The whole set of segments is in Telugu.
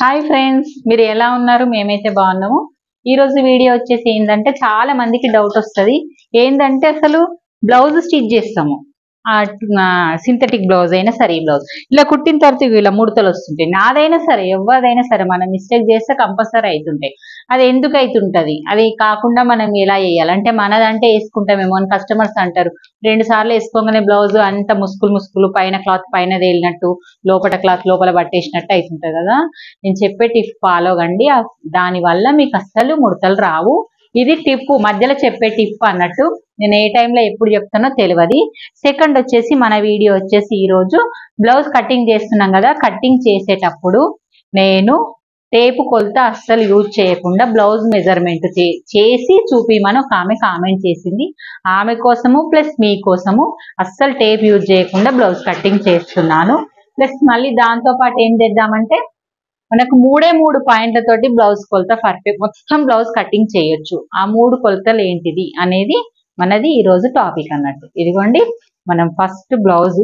హాయ్ ఫ్రెండ్స్, మీరు ఎలా ఉన్నారు? మేమైతే బాగున్నాము. ఈ రోజు వీడియో వచ్చేసి ఏంటంటే చాలా మందికి డౌట్ వస్తుంది. ఏంటంటే అసలు బ్లౌజ్ స్టిచ్ చేస్తాము, సింథటిక్ బ్లౌజ్ అయినా సరే ఈ బ్లౌజ్ ఇలా కుట్టిన తర్వాత ఇలా ముడతలు వస్తుంటాయి. నాదైనా సరే ఎవరిదైనా సరే మనం మిస్టేక్ చేస్తే కంపల్సరీ అవుతుంటాయి. అది ఎందుకు అవుతుంటది? అది కాకుండా మనం ఎలా వేయాలి అంటే మనదంటే వేసుకుంటామేమో అని కస్టమర్స్ అంటారు. 2 సార్లు వేసుకోగానే బ్లౌజ్ అంత ముసుకులు ముసుకులు, పైన క్లాత్ పైన తేలినట్టు, లోపల క్లాత్ లోపల పట్టేసినట్టు అవుతుంటది కదా. నేను చెప్పే టిప్ ఫాలో కండి, దాని వల్ల మీకు అస్సలు ముడతలు రావు. ఇది టిప్, మధ్యలో చెప్పే టిప్ అన్నట్టు. నేను ఏ టైంలో ఎప్పుడు చెప్తానో తెలియదు. సెకండ్ వచ్చేసి మన వీడియో వచ్చేసి ఈరోజు బ్లౌజ్ కటింగ్ చేస్తున్నాం కదా. కటింగ్ చేసేటప్పుడు నేను టేపు కొలత అస్సలు యూజ్ చేయకుండా బ్లౌజ్ మెజర్మెంట్ చేసి చూపిమని ఒక ఆమె కామెంట్ చేసింది. ఆమె కోసము ప్లస్ మీకోసము అస్సలు టేప్ యూజ్ చేయకుండా బ్లౌజ్ కటింగ్ చేస్తున్నాను. ప్లస్ మళ్ళీ దాంతో పాటు ఏం చేద్దామంటే మనకు 3 పాయింట్లతోటి బ్లౌజ్ కొలత పర్ఫెక్ట్ మొత్తం బ్లౌజ్ కటింగ్ చేయొచ్చు. ఆ 3 కొలతలు ఏంటిది అనేది మనది ఈరోజు టాపిక్ అన్నట్టు. ఇదిగోండి, మనం ఫస్ట్ బ్లౌజ్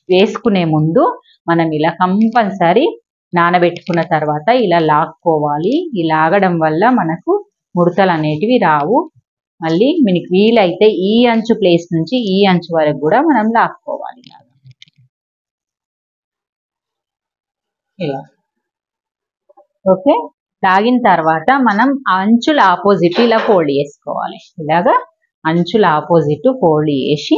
వేసుకునే ముందు మనం ఇలా కంపల్సరీ నానబెట్టుకున్న తర్వాత ఇలా లాక్కోవాలి. ఈ లాగడం వల్ల మనకు ముడతలు అనేటివి రావు. మళ్ళీ మనకి వీలైతే ఈ అంచు ప్లేస్ నుంచి ఈ అంచు వరకు కూడా మనం లాక్కోవాలి ఇలా. ఓకే, లాగిన తర్వాత మనం అంచుల ఆపోజిట్ ఇలా ఫోల్డ్ చేసుకోవాలి. ఇలాగా అంచుల ఆపోజిట్ ఫోల్డ్ చేసి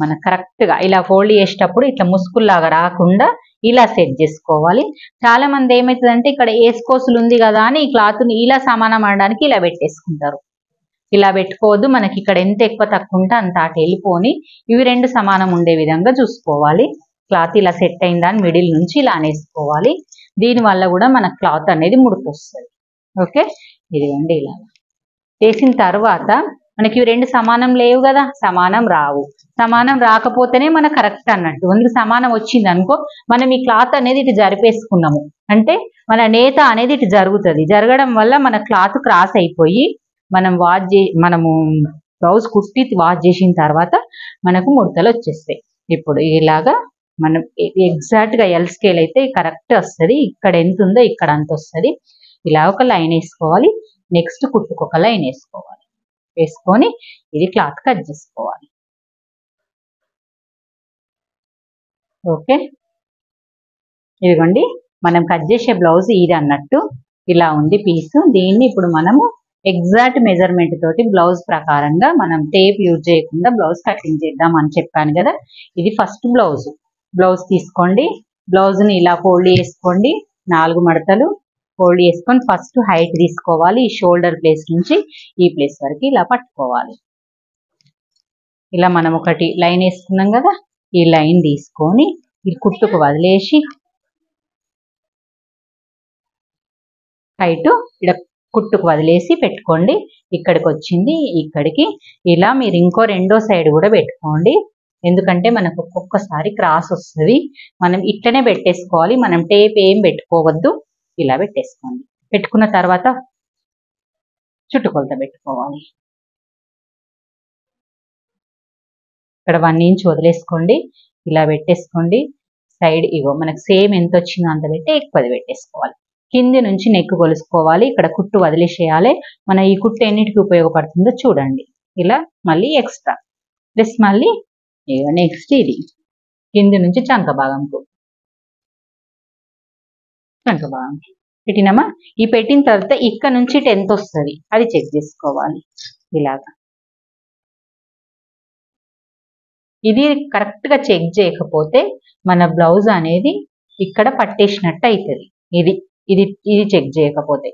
మనం కరెక్ట్గా ఇలా ఫోల్డ్ చేసేటప్పుడు ఇట్లా ముసుకుల్లాగా రాకుండా ఇలా సెట్ చేసుకోవాలి. చాలా మంది ఏమవుతుందంటే ఇక్కడ ఏసుకోసులు ఉంది కదా అని ఈ క్లాత్ని ఇలా సమానం అనడానికి ఇలా పెట్టేసుకుంటారు. ఇలా పెట్టుకోవద్దు. మనకి ఇక్కడ ఎంత ఎక్కువ తక్కువ ఉంటే అంత అటు వెళ్ళిపోని ఇవి 2 సమానం ఉండే విధంగా చూసుకోవాలి. క్లాత్ ఇలా సెట్ అయిందని మిడిల్ నుంచి ఇలా అనేసుకోవాలి. దీనివల్ల కూడా మన క్లాత్ అనేది ముడుకొస్తుంది. ఓకే, ఇదిగోండి ఇలా చేసిన తర్వాత మనకి ఇవి 2 సమానం లేవు కదా, సమానం రావు. సమానం రాకపోతేనే మన కరెక్ట్ అన్నట్టు. అందుకు సమానం వచ్చింది అనుకో, మనం ఈ క్లాత్ అనేది ఇటు జరిపేసుకున్నాము అంటే మన నేత అనేది ఇటు జరుగుతుంది. జరగడం వల్ల మన క్లాత్ క్రాస్ అయిపోయి మనము బ్లౌజ్ కుట్టి వాష్ చేసిన తర్వాత మనకు ముడతలు వచ్చేస్తాయి. ఇప్పుడు ఇలాగా మనం ఎగ్జాక్ట్గా ఎల్ స్కేల్ అయితే కరెక్ట్ వస్తుంది. ఇక్కడ ఎంత ఉందో ఇక్కడ అంత వస్తుంది. ఇలా ఒక లైన్ వేసుకోవాలి. నెక్స్ట్ కుట్టుకు ఒక లైన్ వేసుకోవాలి. వేసుకొని ఇది క్లాత్ కట్ చేసుకోవాలి. ఓకే, ఇదిగోండి మనం కట్ చేసే బ్లౌజ్ ఇది అన్నట్టు ఇలా ఉంది పీసు. దీన్ని ఇప్పుడు మనము ఎగ్జాక్ట్ మెజర్మెంట్ తోటి బ్లౌజ్ ప్రకారంగా మనం టేప్ యూజ్ చేయకుండా బ్లౌజ్ కటింగ్ చేద్దాం అని చెప్పాను కదా. ఇది ఫస్ట్ బ్లౌజ్ తీసుకోండి. బ్లౌజ్ని ఇలా ఫోల్డ్ చేసుకోండి. 4 మడతలు ఫోల్డ్ చేసుకొని ఫస్ట్ హైట్ తీసుకోవాలి. ఈ షోల్డర్ ప్లేస్ నుంచి ఈ ప్లేస్ వరకు ఇలా పట్టుకోవాలి. ఇలా మనం ఒకటి లైన్ వేసుకున్నాం కదా, ఈ లైన్ తీసుకొని ఈ కుట్టుకు వదిలేసి హైట్ ఇక్కడ కుట్టుకు వదిలేసి పెట్టుకోండి. ఇక్కడికి వచ్చింది, ఇక్కడికి ఇలా మీరు ఇంకో రెండో సైడ్ కూడా పెట్టుకోండి. ఎందుకంటే మనకు ఒక్కొక్కసారి క్రాస్ వస్తుంది. మనం ఇట్లనే పెట్టేసుకోవాలి. మనం టేప్ ఏం పెట్టుకోవద్దు. ఇలా పెట్టేసుకోండి. పెట్టుకున్న తర్వాత చుట్టుకొలత పెట్టుకోవాలి. ఇక్కడ 1 ఇంచ్ వదిలేసుకోండి. ఇలా పెట్టేసుకోండి. సైడ్ ఇగో మనకు సేమ్ ఎంత వచ్చిందో అంత పెట్టి ఎక్కువది పెట్టేసుకోవాలి. కింది నుంచి నెక్ కొలుసుకోవాలి. ఇక్కడ కుట్టు వదిలేసేయాలి. మన ఈ కుట్టు ఎన్నిటికి ఉపయోగపడుతుందో చూడండి. ఇలా మళ్ళీ ఎక్స్ట్రా ప్లస్ మళ్ళీ నెక్స్ట్ ఇది కింది నుంచి చంక భాగంకు పెట్టినామా. ఈ పెట్టిన తర్వాత ఇక్కడ నుంచి 10th వస్తుంది, అది చెక్ చేసుకోవాలి. ఇలాగా ఇది కరెక్ట్ గా చెక్ చేయకపోతే మన బ్లౌజ్ అనేది ఇక్కడ పట్టేసినట్టు అవుతుంది. ఇది చెక్ చేయకపోతే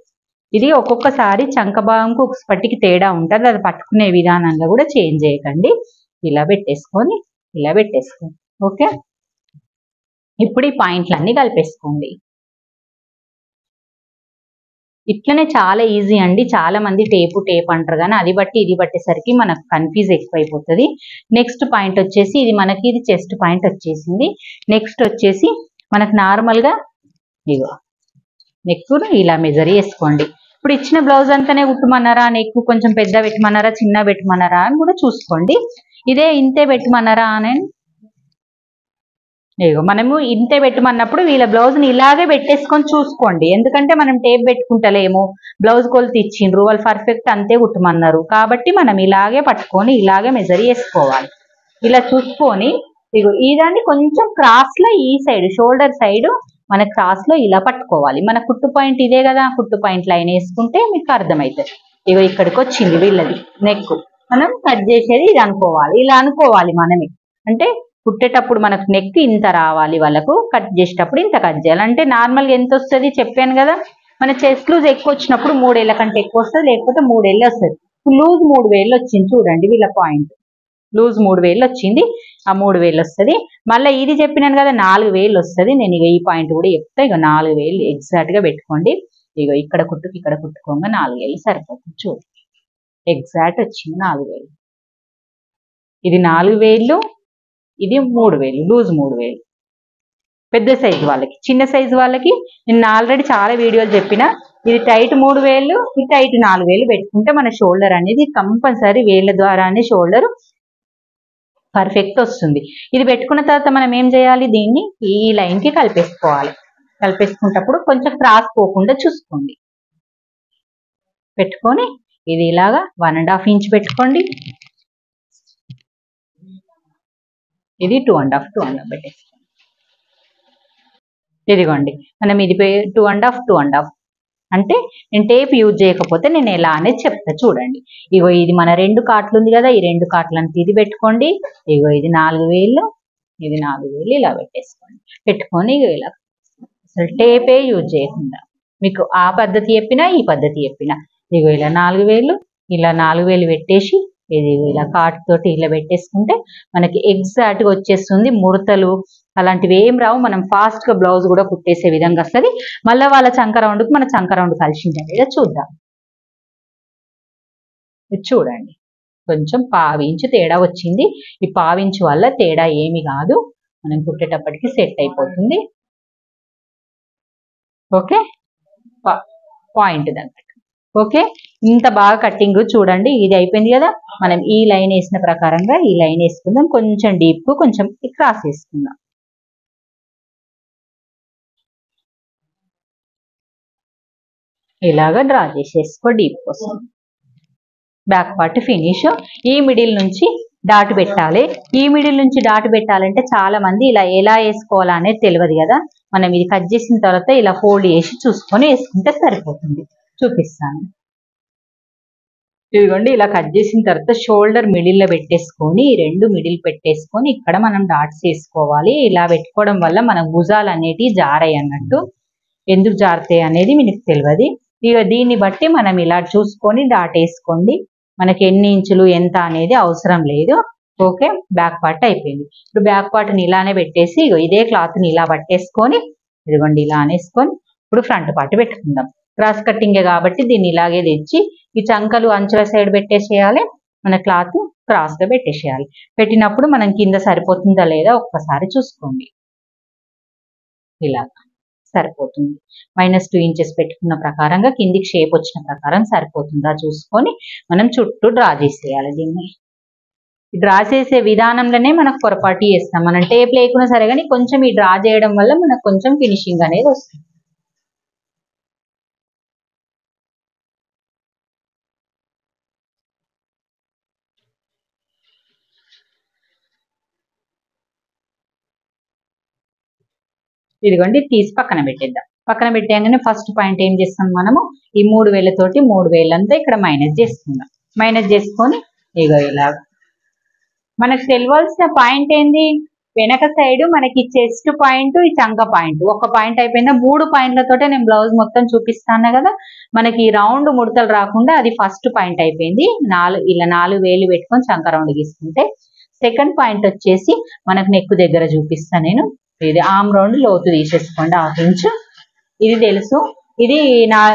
ఇది ఒక్కొక్కసారి చంక భాగంకు ఒక పట్టికి తేడా ఉంటుంది. అది పట్టుకునే విధానంలో కూడా చేంజ్ చేయకండి. ఇలా పెట్టేసుకోండి. ఓకే, ఇప్పుడు ఈ పాయింట్లన్నీ కలిపేసుకోండి. ఇట్లనే చాలా ఈజీ అండి. చాలా మంది టేప్ అంటారు కానీ అది బట్టి ఇది బట్టేసరికి మనకు కన్ఫ్యూజ్ ఎక్కువైపోతుంది. నెక్స్ట్ పాయింట్ వచ్చేసి ఇది చెస్ట్ పాయింట్ వచ్చేసింది. నెక్స్ట్ వచ్చేసి మనకు నార్మల్గా ఇగో నెక్ ఇలా మెజర్ చేసుకోండి. ఇప్పుడు ఇచ్చిన బ్లౌజ్ అంతానే కుట్టమన్నారా, నెక్ కొంచెం పెద్ద పెట్టమన్నారా, చిన్న పెట్టమన్నారా అని కూడా చూసుకోండి. ఇదే ఇంతే పెట్టమన్నారా అని ఇగో మనము ఇంతే పెట్టమన్నప్పుడు వీళ్ళ బ్లౌజ్ని ఇలాగే పెట్టేసుకొని చూసుకోండి. ఎందుకంటే మనం టేప్ పెట్టుకుంటలేము, బ్లౌజ్ కొలత ఇచ్చిండ్రు, వాళ్ళు పర్ఫెక్ట్ అంతే కుట్టమన్నారు కాబట్టి మనం ఇలాగే పట్టుకొని ఇలాగే మెజర్ చేసుకోవాలి. ఇలా చూసుకొని ఇగో ఈ దాన్ని కొంచెం క్రాస్లో ఈ సైడ్ షోల్డర్ సైడ్ మన క్రాస్లో ఇలా పట్టుకోవాలి. మన కుట్టు పాయింట్ ఇదే కదా, కుట్టు పాయింట్ లైన్ వేసుకుంటే మీకు అర్థమవుతుంది. ఇగో ఇక్కడికి వచ్చింది వీళ్ళది నెక్, మనం కట్ చేసేది ఇది అనుకోవాలి. ఇలా అనుకోవాలి మనమే, అంటే కుట్టేటప్పుడు మనకు నెక్ ఇంత రావాలి, వాళ్ళకు కట్ చేసేటప్పుడు ఇంత కట్ చేయాలి. అంటే నార్మల్గా ఎంత వస్తుంది చెప్పాను కదా, మన చెస్ట్ లూజ్ ఎక్కువ వచ్చినప్పుడు 3 ఏళ్ళ కంటే ఎక్కువ వస్తుంది, లేకపోతే 3 ఏళ్ళు వస్తుంది. లూజ్ 3 వేలు వచ్చింది చూడండి, వీళ్ళ పాయింట్ లూజ్ 3 వేలు వచ్చింది, ఆ 3 వేలు వస్తుంది. మళ్ళీ ఇది చెప్పినాను కదా 4 వేలు వస్తుంది. నేను ఇక ఈ పాయింట్ కూడా చెప్తా. ఇక 4 వేలు ఎగ్జాక్ట్ గా పెట్టుకోండి. ఇక ఇక్కడ కుట్టుకోగా 4 వేలు సరిపోతుంది. చూడండి ఎగ్జాక్ట్ వచ్చింది 4 వేలు. ఇది 4 వేలు, ఇది 3 వేలు, లూజ్ 3 వేలు. పెద్ద సైజు వాళ్ళకి, చిన్న సైజు వాళ్ళకి నేను ఆల్రెడీ చాలా వీడియోలు చెప్పిన, ఇది టైట్ 3 వేలు, ఇది టైట్ 4 వేలు పెట్టుకుంటే మన షోల్డర్ అనేది కంపల్సరీ వేళ్ళ ద్వారానే షోల్డర్ పర్ఫెక్ట్ వస్తుంది. ఇది పెట్టుకున్న తర్వాత మనం ఏం చేయాలి, దీన్ని ఈ లైన్ కి కలిపేసుకోవాలి. కలిపేసుకున్నప్పుడు కొంచెం క్రాస్ పోకుండా చూసుకోండి. పెట్టుకొని ఇది ఇలాగా 1.5 ఇంచ్ పెట్టుకోండి. ఇది 2.5 పెట్టేసుకోండి. ఇదిగోండి మనం ఇది 2.5 అంటే నేను టేప్ యూజ్ చేయకపోతే నేను ఎలా అనేది చెప్తా చూడండి. ఇగో ఇది మన 2 కాట్లు ఉంది కదా, ఈ 2 కాట్లంతా ఇది పెట్టుకోండి. ఇగో ఇది 4 వేలు, ఇది 4 వేలు ఇలా పెట్టేసుకోండి. పెట్టుకొని ఇగో ఇలా అసలు టేపే యూజ్ చేయకుండా మీకు ఆ పద్ధతి చెప్పినా ఈ పద్ధతి చెప్పినా ఇగో ఇలా 4 వేలు, ఇలా 4 వేలు పెట్టేసి ఇది ఇలా కాటు తోటి ఇలా పెట్టేసుకుంటే మనకి ఎగ్జాక్ట్ గా వచ్చేస్తుంది. ముడతలు అలాంటివి ఏం రావు. మనం ఫాస్ట్ గా బ్లౌజ్ కూడా కుట్టేసే విధంగా వస్తుంది. మళ్ళీ వాళ్ళ చంక రౌండ్కి మన చంక రౌండ్ కలిసింది లేదా చూద్దాం. ఇది చూడండి కొంచెం 1/2 ఇంచు తేడా వచ్చింది. ఈ 1/2 ఇంచు వల్ల తేడా ఏమి కాదు, మనం కుట్టేటప్పటికి సెట్ అయిపోతుంది. ఓకే, పాయింట్ దగ్గర ఓకే. ఇంత బాగా కట్టింగ్ చూడండి. ఇది అయిపోయింది కదా, మనం ఈ లైన్ వేసిన ప్రకారంగా ఈ లైన్ వేసుకుందాం. కొంచెం డీప్ కు కొంచెం క్రాస్ వేసుకుందాం. ఇలాగా డ్రా చేసేసుకో డీప్ కోసం. Back part finish. ఈ మిడిల్ నుంచి డాట్ పెట్టాలి. ఈ మిడిల్ నుంచి డాట్ పెట్టాలంటే చాలా మంది ఇలా ఎలా వేసుకోవాలా అనేది తెలియదు కదా. మనం ఇది కట్ చేసిన తర్వాత ఇలా ఫోల్డ్ చేసి చూసుకొని వేసుకుంటే సరిపోతుంది. చూపిస్తాను. ఇదిగోండి ఇలా కట్ చేసిన తర్వాత షోల్డర్ మిడిల్ లో పెట్టేసుకొని 2 మిడిల్ పెట్టేసుకొని ఇక్కడ మనం డాట్స్ వేసుకోవాలి. ఇలా పెట్టుకోవడం వల్ల మన భుజాలు అనేటివి జారాయి అన్నట్టు. ఎందుకు జారుతాయి అనేది మీకు తెలియదు. ఇక దీన్ని బట్టి మనం ఇలా చూసుకొని డాట్ వేసుకోండి. మనకి ఎన్ని ఇంచులు ఎంత అనేది అవసరం లేదు. ఓకే, బ్యాక్ పార్ట్ అయిపోయింది. ఇప్పుడు బ్యాక్ పార్ట్ని ఇలానే పెట్టేసి ఇదే క్లాత్ని ఇలా పట్టేసుకొని ఇదిగోండి ఇలా అనేసుకొని ఇప్పుడు ఫ్రంట్ పార్ట్ పెట్టుకుందాం. క్రాస్ కట్టింగే కాబట్టి దీన్ని ఇలాగే తెచ్చి ఈ చంకలు అంచుల సైడ్ పెట్టేసేయాలి. మన క్లాత్ క్రాస్ గా పెట్టేసేయాలి. పెట్టినప్పుడు మనం కింద సరిపోతుందా లేదా ఒక్కసారి చూసుకోండి. ఇలా సరిపోతుంది. -2 ఇంచెస్ పెట్టుకున్న ప్రకారంగా కిందికి షేప్ వచ్చిన ప్రకారం సరిపోతుందా చూసుకొని మనం చుట్టూ డ్రా చేసేయాలి. దీన్ని డ్రా చేసే విధానంలోనే మనకు పొరపాటు చేస్తాం. మనం టేప్ లేకున్నా సరే కానీ కొంచెం ఈ డ్రా చేయడం వల్ల మనకు కొంచెం ఫినిషింగ్ అనేది వస్తుంది. ఇదిగోండి తీసి పక్కన పెట్టేద్దాం. పక్కన పెట్టేయగానే ఫస్ట్ పాయింట్ ఏం చేస్తాం, మనము ఈ 3 వేలతోటి 3 వేలంతా ఇక్కడ మైనస్ చేసుకుందాం. మైనస్ చేసుకొని ఇగో ఇలా మనకు తెలియాల్సిన పాయింట్ ఏంది, వెనక సైడ్ మనకి చెస్ట్ పాయింట్, ఈ చంక పాయింట్. ఒక పాయింట్ అయిపోయిందా, 3 పాయింట్లతోటే నేను బ్లౌజ్ మొత్తం చూపిస్తాను కదా. మనకి రౌండ్ ముడతలు రాకుండా అది ఫస్ట్ పాయింట్ అయిపోయింది. ఇలా 4 వేలు పెట్టుకొని చంక రౌండ్ గీసుకుంటే సెకండ్ పాయింట్ వచ్చేసి మనకు నెక్ దగ్గర చూపిస్తాను నేను. ఇది ఆమ్ రౌండ్ లోతు తీసేసుకోండి 1/2 ఇంచు. ఇది తెలుసు, ఇది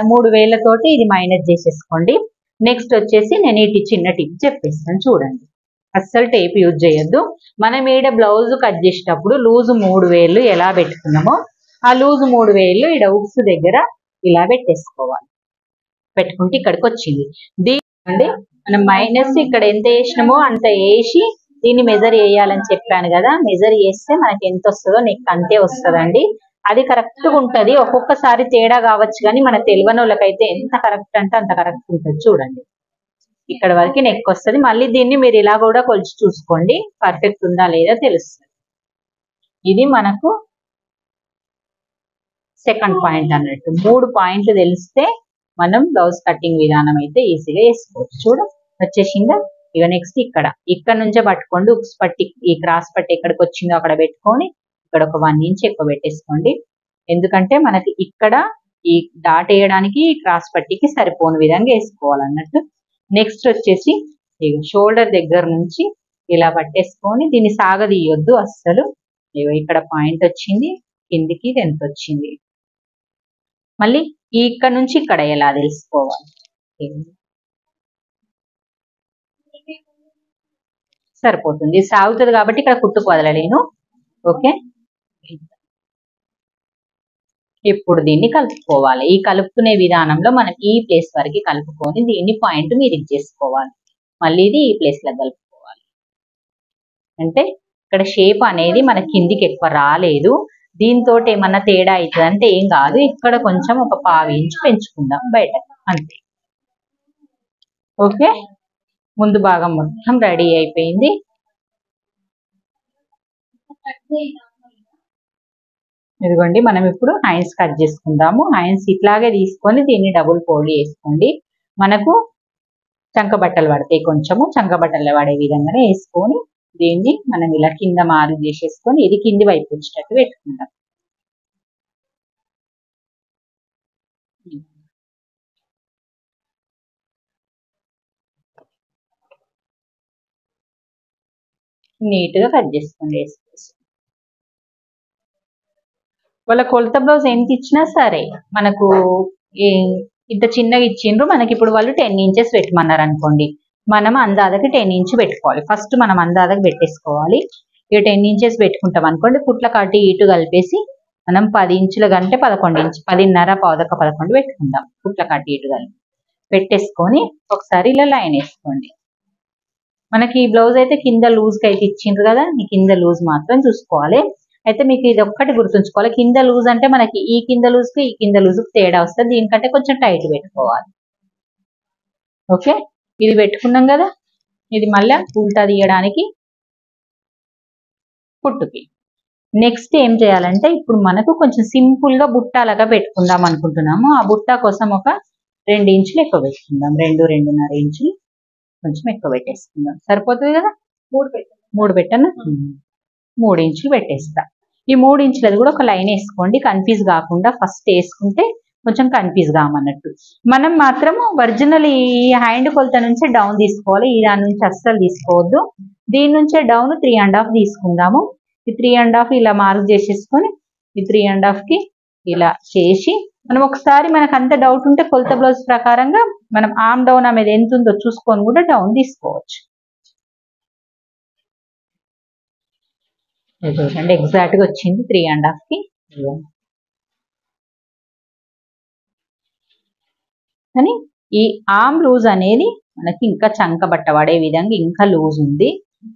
3 వేలతోటి ఇది మైనస్ చేసేసుకోండి. నెక్స్ట్ వచ్చేసి నేను ఇటు చిన్న టిప్ చెప్పేస్తాను చూడండి. అస్సలు టేప్ యూజ్ చేయొద్దు. మనం ఈడ బ్లౌజ్ కట్ చేసేటప్పుడు లూజ్ 3 వేలు ఎలా పెట్టుకున్నామో ఆ లూజ్ 3 వేలు ఈడ ఉక్స్ దగ్గర ఇలా పెట్టేసుకోవాలి. పెట్టుకుంటే ఇక్కడికి వచ్చింది. దీని మనం మైనస్ ఇక్కడ ఎంత వేసినామో అంత వేసి దీన్ని మెజర్ చేయాలని చెప్పాను కదా, మెజర్ చేస్తే మనకి ఎంత వస్తుందో నెక్ అంతే వస్తుందండి. అది కరెక్ట్ గా ఉంటది. ఒక్కొక్కసారి తేడా కావచ్చు కానీ మన తెలియని వాళ్ళకైతే ఎంత కరెక్ట్ అంటే అంత కరెక్ట్ ఉంటుంది. చూడండి ఇక్కడ వరకు నెక్ వస్తుంది. మళ్ళీ దీన్ని మీరు ఇలా కూడా కొలిచి చూసుకోండి, పర్ఫెక్ట్ ఉందా లేదా తెలుస్తుంది. ఇది మనకు సెకండ్ పాయింట్ అన్నట్టు. 3 పాయింట్లు తెలిస్తే మనం బ్లౌజ్ కటింగ్ విధానం అయితే ఈజీగా వేసుకోవచ్చు. చూడ వచ్చేసిందా. ఇక నెక్స్ట్ ఇక్కడ నుంచే పట్టుకోండి. ఉక్స్ పట్టి ఈ క్రాస్ పట్టి ఎక్కడికి వచ్చిందో అక్కడ పెట్టుకొని ఇక్కడ ఒక 1 ఇంచ్ ఎక్కువ పెట్టేసుకోండి. ఎందుకంటే మనకి ఇక్కడ ఈ డాట్ వేయడానికి క్రాస్ పట్టికి సరిపోని విధంగా వేసుకోవాలన్నట్టు. నెక్స్ట్ వచ్చేసి షోల్డర్ దగ్గర నుంచి ఇలా పట్టేసుకొని దీన్ని సాగదీయొద్దు అస్సలు. ఇక్కడ పాయింట్ వచ్చింది, కిందికి ఎంత వచ్చింది, మళ్ళీ ఇక్కడ నుంచి ఇక్కడ ఎలా తెలుసుకోవాలి. సరిపోతుంది, సాగుతుంది కాబట్టి ఇక్కడ కుట్టుకు వదలలేను. ఓకే, ఇప్పుడు దీన్ని కలుపుకోవాలి. ఈ కలుపుకునే విధానంలో మనం ఈ ప్లేస్ వరకు కలుపుకొని దీన్ని పాయింట్ మీరు చేసుకోవాలి. మళ్ళీ ఇది ఈ ప్లేస్ లో కలుపుకోవాలి. అంటే ఇక్కడ షేప్ అనేది మన కిందికి ఎక్కువ రాలేదు. దీంతో ఏమన్నా తేడా అవుతుంది అంటే ఏం కాదు. ఇక్కడ కొంచెం ఒక 1/2 ఇంచ్ పెంచుకుందాం బయట, అంతే. ఓకే, ముందు భాగం మొత్తం రెడీ అయిపోయింది. ఇదిగోండి, మనం ఇప్పుడు హ్యాండ్స్ కట్ చేసుకుందాము. హ్యాండ్స్ ఇట్లాగే తీసుకొని దీన్ని డబుల్ ఫోల్డ్ చేసుకోండి. మనకు చంక బట్టలు పడతాయి, కొంచెము చంక బట్టలు పడే విధంగానే వేసుకొని దీన్ని మనం ఇలా కింద మార్క్ చేసేసుకొని ఇది కింది వైపు వచ్చేటట్టు పెట్టుకుందాం. నీట్ గా కట్ చేసుకోండి. వేసుకోవచ్చు. వాళ్ళ కొలత బ్లౌజ్ ఎంత ఇచ్చినా సరే మనకు ఇంత చిన్నగా ఇచ్చిండ్రు, మనకి ఇప్పుడు వాళ్ళు 10 ఇంచెస్ పెట్టమన్నారు అనుకోండి, మనం అందాదకి 10 ఇంచ్ పెట్టుకోవాలి. ఫస్ట్ మనం అందాదకి పెట్టేసుకోవాలి. ఇక 10 ఇంచెస్ పెట్టుకుంటాం అనుకోండి, కుట్ల కాటి ఇటు కలిపేసి మనం 10 ఇంచుల కంటే 11 ఇంచ్ 10.5 పావుదక్క 11 పెట్టుకుందాం. కుట్ల కాటి ఇటు కలిపి పెట్టేసుకొని ఒకసారి ఇలా లైన్ వేసుకోండి. మనకి ఈ బ్లౌజ్ అయితే కింద లూజ్కి అయితే ఇచ్చిండ్రు కదా, ఈ కింద లూజ్ మాత్రం చూసుకోవాలి. అయితే మీకు ఇది ఒక్కటి గుర్తుంచుకోవాలి, కింద లూజ్ అంటే మనకి ఈ కింద లూజ్కి ఈ కింద లూజ్కి తేడా వస్తుంది. దీనికంటే కొంచెం టైట్ పెట్టుకోవాలి. ఓకే, ఇది పెట్టుకున్నాం కదా, ఇది మళ్ళీ ఉల్టా తీయడానికి కుట్టుకి. నెక్స్ట్ ఏం చేయాలంటే ఇప్పుడు మనకు కొంచెం సింపుల్ గా బుట్టాలుగా పెట్టుకుందాం అనుకుంటున్నాము. ఆ బుట్ట కోసం ఒక 2 ఇంచులు ఎక్కువ పెట్టుకుందాం. 2-2.5 ఇంచులు కొంచెం ఎక్కువ పెట్టేసుకుందాం. సరిపోతుంది కదా. 3 పెట్టను, 3 ఇంచులు పెట్టేస్తా. ఈ 3 ఇంచులది కూడా ఒక లైన్ వేసుకోండి, కన్ఫ్యూజ్ కాకుండా. ఫస్ట్ వేసుకుంటే కొంచెం కన్ఫ్యూజ్ కామన్నట్టు. మనం మాత్రం ఒరిజినల్ ఈ హ్యాండ్ కొలత నుంచి డౌన్ తీసుకోవాలి. ఈ దాని నుంచి అస్సలు తీసుకోవద్దు. దీని నుంచే డౌన్ 3.5 తీసుకుందాము. ఈ 3.5 ఇలా మార్క్ చేసేసుకొని ఈ 3.5 కి ఇలా చేసి మనం ఒకసారి మనకు అంత డౌట్ ఉంటే కొలత బ్లౌజ్ ప్రకారంగా మనం ఆమ్ డౌన్ అనేది ఎంత ఉందో చూసుకొని కూడా డౌన్ తీసుకోవచ్చు. అంటే ఎగ్జాక్ట్ గా వచ్చింది 3.5 కి. కానీ ఈ ఆమ్ లూజ్ అనేది మనకి ఇంకా చంక బట్ట పడే విధంగా ఇంకా లూజ్ ఉంది.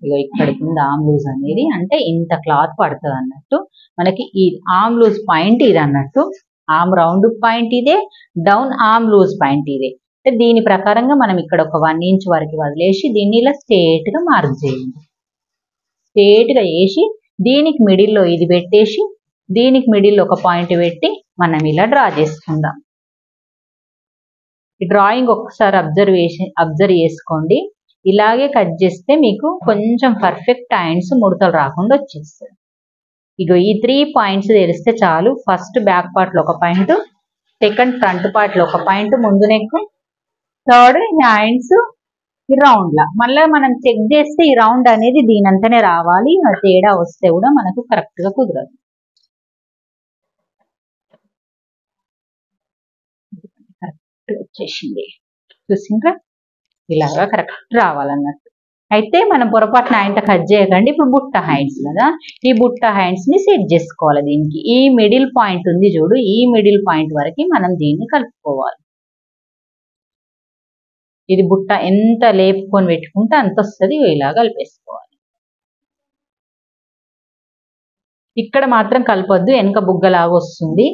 ఇక ఇక్కడికి ఉంది ఆమ్ లూజ్ అనేది, అంటే ఇంత క్లాత్ పడుతుంది అన్నట్టు. మనకి ఈ ఆమ్ లూజ్ పాయింట్ ఇది అన్నట్టు. ఆమ్ రౌండ్ పాయింట్ ఇదే, డౌన్ ఆమ్ లూజ్ పాయింట్ ఇదే. అంటే దీని ప్రకారంగా మనం ఇక్కడ ఒక 1 ఇంచ్ వరకు వదిలేసి దీన్ని ఇలా స్ట్రేట్ గా మార్క్ చేయండి. స్ట్రేట్ గా వేసి దీనికి మిడిల్లో ఇది పెట్టేసి దీనికి మిడిల్లో ఒక పాయింట్ పెట్టి మనం ఇలా డ్రా చేసుకుందాం. ఈ డ్రాయింగ్ ఒక్కసారి అబ్జర్వ్ చేసుకోండి. ఇలాగే కట్ చేస్తే మీకు కొంచెం పర్ఫెక్ట్ హ్యాండ్స్ ముడతలు రాకుండా వచ్చేస్తాయి. ఇగో ఈ 3 పాయింట్స్ తెలిస్తే చాలు. ఫస్ట్ బ్యాక్ పార్ట్ లో ఒక పాయింట్, సెకండ్ ఫ్రంట్ పార్ట్ లో ఒక పాయింట్, ముందు నెక్, థర్డ్ హ్యాండ్స్ ఈ రౌండ్ లా. మళ్ళీ మనం చెక్ చేస్తే ఈ రౌండ్ అనేది దీనంతనే రావాలి. తేడా వస్తే కూడా మనకు కరెక్ట్ గా కుదరదు. కరెక్ట్ వచ్చేసింది, చూసిండ్రా? ఇలాగా కరెక్ట్ రావాలన్నట్టు. అయితే మనం పొరపాటున ఆయన కట్ చేయకండి. ఇప్పుడు బుట్ట హ్యాండ్స్ కదా, ఈ బుట్ట హ్యాండ్స్ ని సెట్ చేసుకోవాలి. దీనికి ఈ మిడిల్ పాయింట్ ఉంది చూడు, ఈ మిడిల్ పాయింట్ వరకు మనం దీన్ని కలుపుకోవాలి. ఇది బుట్ట ఎంత లేపుకొని పెట్టుకుంటే అంత వస్తుంది. ఇలా కలిపేసుకోవాలి. ఇక్కడ మాత్రం కలపొద్దు, వెనక బుగ్గలాగా వస్తుంది.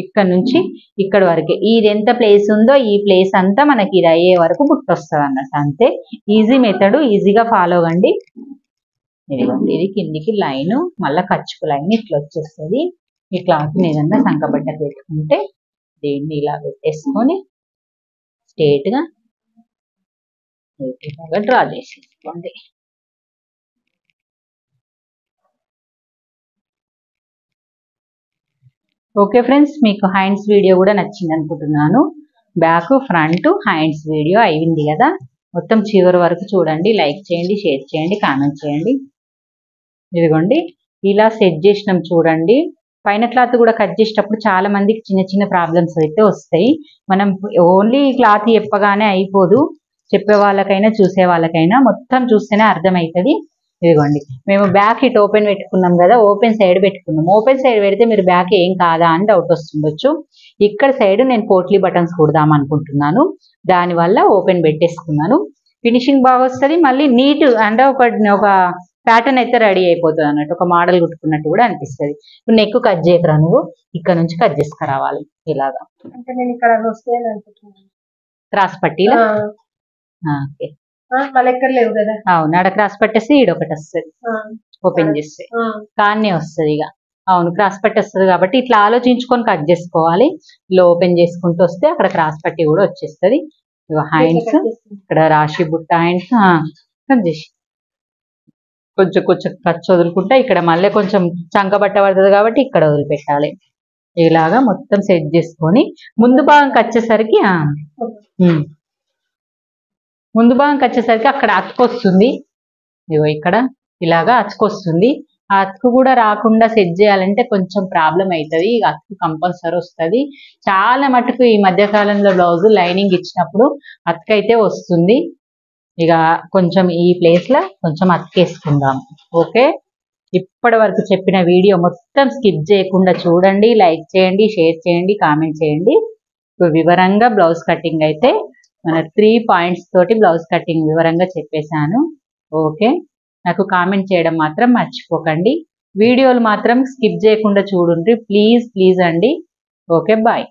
ఇక్కడ నుంచి ఇక్కడ వరకే, ఇది ఎంత ప్లేస్ ఉందో ఈ ప్లేస్ అంతా మనకి ఇది అయ్యే వరకు బుట్టొస్తుంది అన్నట్టు. అంతే, ఈజీ మెథడ్, ఈజీగా ఫాలో అవ్వండి. ఇదిగోండి, ఇది కిందికి లైన్, మళ్ళీ ఖర్చుకు లైన్ ఇట్లా వచ్చేస్తుంది. ఈ క్లాత్ని ఏదన్నా సంకబట్టకు పెట్టుకుంటే దీన్ని ఇలా పెట్టేసుకొని స్ట్రేట్గా డ్రా చేసేసుకోండి. ఓకే ఫ్రెండ్స్, మీకు హ్యాండ్స్ వీడియో కూడా నచ్చింది అనుకుంటున్నాను. బ్యాక్ ఫ్రంట్ హ్యాండ్స్ వీడియో అయింది కదా, మొత్తం చివరి వరకు చూడండి. లైక్ చేయండి, షేర్ చేయండి, కామెంట్ చేయండి. ఇదిగోండి, ఇలా సెట్ చేసినాం చూడండి. పైన క్లాత్ కూడా కట్ చేసేటప్పుడు చాలా మందికి చిన్న చిన్న ప్రాబ్లమ్స్ అయితే వస్తాయి. మనం ఓన్లీ క్లాత్ చెప్పగానే అయిపోదు, చెప్పే వాళ్ళకైనా చూసే వాళ్ళకైనా మొత్తం చూస్తేనే అర్థమవుతుంది. ఇదిగోండి, మేము బ్యాక్ ఇట్ ఓపెన్ పెట్టుకున్నాం కదా, ఓపెన్ సైడ్ పెట్టుకున్నాం. ఓపెన్ సైడ్ పెడితే మీరు బ్యాక్ ఏం కాదా అని డౌట్ వస్తుండొచ్చు. ఇక్కడ సైడ్ నేను పోట్లీ బటన్స్ కుడదాం అనుకుంటున్నాను, దానివల్ల ఓపెన్ పెట్టేసుకున్నాను. ఫినిషింగ్ బాగా వస్తుంది, మళ్ళీ నీట్ అంటే ఒక ప్యాటర్న్ అయితే రెడీ అయిపోతుంది అన్నట్టు, ఒక మోడల్ కుట్టుకున్నట్టు కూడా అనిపిస్తుంది. ఇప్పుడు నెక్ కట్ చేయకరా, నువ్వు ఇక్కడ నుంచి కట్ చేసుకురావాలి ఇలాగా. అంటే నేను ఇక్కడ వస్తాయని అనుకుంటున్నాను. క్రాస్ పట్టీలా? ఓకే, ఎక్కడ లేవు కదా. అవును, ఆడ క్రాస్ పట్టేసి ఈడొకటి వస్తుంది, ఓపెన్ చేస్తే కాన్నే వస్తుంది ఇక. అవును, క్రాస్ పట్టి వస్తుంది కాబట్టి ఇట్లా ఆలోచించుకొని కట్ చేసుకోవాలి. ఇలా ఓపెన్ చేసుకుంటూ వస్తే అక్కడ క్రాస్ పట్టి కూడా వచ్చేస్తుంది. ఇక హ్యాండ్స్ ఇక్కడ రాశి బుట్ట హ్యాండ్స్ కట్ చేసి కొంచెం కొంచెం ఖర్చు వదులుకుంటా, ఇక్కడ మళ్ళీ కొంచెం చంక బట్ట పడుతుంది కాబట్టి ఇక్కడ వదిలిపెట్టాలి. ఇలాగా మొత్తం సెట్ చేసుకొని ముందు భాగంకి వచ్చేసరికి అక్కడ అతుకొస్తుంది. ఇగో ఇక్కడ ఇలాగా అతుకొస్తుంది. ఆ అతుకు కూడా రాకుండా సెట్ చేయాలంటే కొంచెం ప్రాబ్లం అవుతుంది. ఇక అతుకు కంపల్సరీ వస్తుంది. చాలా మటుకు ఈ మధ్య కాలంలో బ్లౌజ్ లైనింగ్ ఇచ్చినప్పుడు అతుకు అయితే వస్తుంది. ఇక కొంచెం ఈ ప్లేస్ లో కొంచెం అతికేసుకుందాం. ఓకే, ఇప్పటి వరకు చెప్పిన వీడియో మొత్తం స్కిప్ చేయకుండా చూడండి. లైక్ చేయండి, షేర్ చేయండి, కామెంట్ చేయండి. వివరంగా బ్లౌజ్ కటింగ్ అయితే మన 3 పాయింట్స్ తోటి బ్లౌజ్ కటింగ్ వివరంగా చెప్పేశాను. ఓకే, నాకు కామెంట్ చేయడం మాత్రం మర్చిపోకండి. వీడియోలు మాత్రం స్కిప్ చేయకుండా చూడండి ప్లీజ్ అండి. Okay, bye.